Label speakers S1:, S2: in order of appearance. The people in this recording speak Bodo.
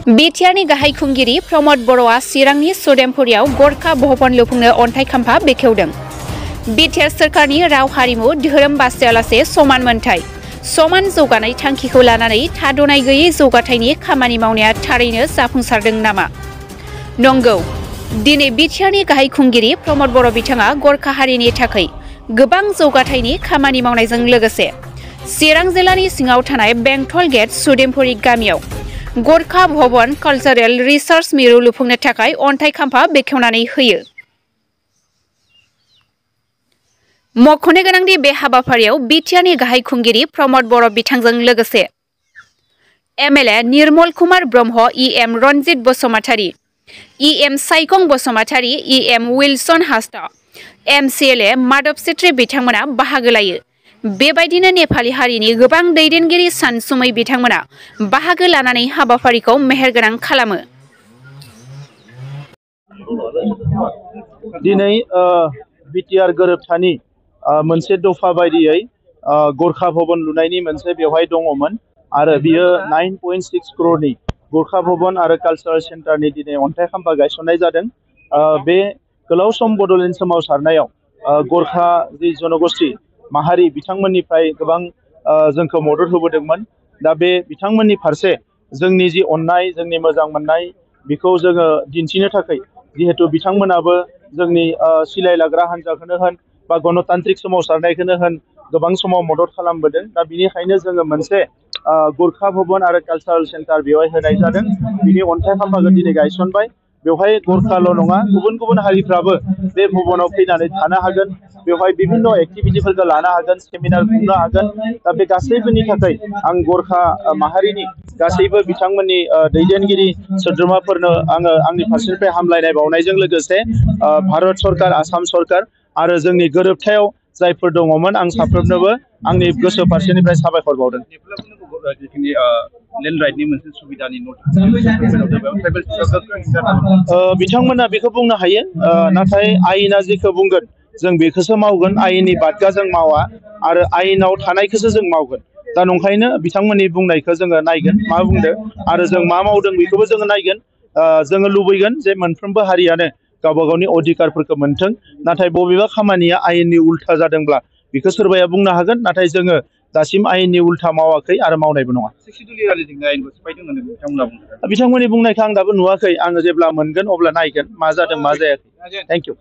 S1: बिटिआरनि गाहाय खुंगिरि प्रमद बर'आ चिरांनि सुदेमपुरियाव गोरखा भवन लुफुंनो अन्थाइ खाम्फा बेखेवदों। बिटिआर सोरखारनि राव हारिमु धोरोम बासियालासे समान मोनथाय समान जौगानाय थांखिखौ लानानै थाद'नाय गैयै जौगाथायनि खामानि मावनाया थारैनो जाफुंसारदों नामा? नंगौ। दिनै बिटिआरनि गाहाय खुंगिरि प्रमद बर' बिथाङा गोरखा हारिनि थाखाय गोबां जौगाथायनि खामानि मावनायजों लोगोसे चिरां जिल्लानि सिङाव थानाय बेंटल गेट सुदेमपुरि गामियाव गोरखा भवन कालचारेल रिसार्च मिरु लुफुंनो थाखाय अन्थाइ खाम्फा बेखेवनानै होयो। मख'नो गोनांदि बे हाबाफारियाव बिटिआरनि गाहाय खुंगिरि प्रमद बर' बिथांजों लोगोसे MLA Nirmal Kumar Brahma, EM Ranjit Basumatary, EM Saikhong Basumatary, EM Wilson Hasda, MCLA Madhav Chetri बिथांमोना बाहागो लायो। बेबायदिनो नेपाली हारिनि गोबां दैदेनगिरि सानसुमै बिथांमोना बाहागो लानानै हाबाफारिखौ मेहेरगोनां खालामो।
S2: दिनै बिटिआर गोरोबथानि मोनसे दफा बायदियै गोरखा भवन लुनायनि मोनसे बेवहाय दङमोन आरो बियो 9.6 करोड़नि गोरखा भवन आरो कालचारेल सेन्टारनि दिनै अन्थाइ खाम्फा गायसननाय जादों। बे गोलाव सम बड'लेण्ड सोमावसारनायाव गोरखा जि जनगोष्ठी माहारि बिथांमोननिफ्राय गोबां जोंखौ मदद होबोदोंमोन। दा बे बिथांमोननि फारसे जोंनि जि अननाय जोंनि मोजां मोननाय बेखौ जोङो दिन्थिनो थाखाय जिहेतु बिथांमोनाबो जोंनि सिलाय लाग्रा हान्जाखौनो होन बा गणतान्त्रिक सोमावसारनायखौनो होन गोबां समाव मदद खालामबोदों। दा बिनिखायनो जोङो मोनसे गोरखा भवन आरो कालचारेल सेन्टार बेवहाय होनाय जादों। बिनि अन्थाइ खाम्फाखौ दिनै गायसनबाय। बेवहाय गोरखाल' नङा गुबुन गुबुन हारिफ्राबो बे भवनाव फैनानै थानो हागोन। बेवहाय बिभिन्न एक्टिभिटिफोरखौ लानो हागोन, सेमिनार खुंनो हागोन। दा बे गासैबोनि थाखाय आं गोरखा माहारिनि गासैबो बिथांमोननि दैदेनगिरि सोद्रोमाफोरनो आङो आंनि फारसेनिफ्राय हामलायनाय बावनायजों लोगोसे भारत सरकार, आसाम सरकार आरो जोंनि गोरोबथायाव जायफोर दङमोन आं साफ्रोमनोबो आंनि गोसो फारसेनिफ्राय साबायखर बावदों। बिथांमोना बेखौ बुंनो हायो, नाथाय आयेना जेखौ बुंगोन जों बेखौसो मावगोन। आयेननि बादगा जों मावा आरो आयेनाव थानायखौसो जों मावगोन। दा नंखायनो बिथांमोननि बुंनायखौ जोङो नायगोन मा बुंदों आरो जों मा मावदों बेखौबो जोङो नायगोन। जोङो लुबैगोन जे मोनफ्रोमबो हारियानो गावबा गावनि अधिकारफोरखौ मोनथों। नाथाय बबेबा खामानिया आयेननि उल्था जादोंब्ला बेखौ सोरबाया बुंनो हागोन, नाथाय जोङो दासिम आयेननि उल्था मावाखै आरो मावनायबो नङा। बिथांमोननि बुंनायखौ आं दाबो नुवाखै। आङो जेब्ला मोनगोन अब्ला नायगोन मा जादों मा जायाखै। Thank you.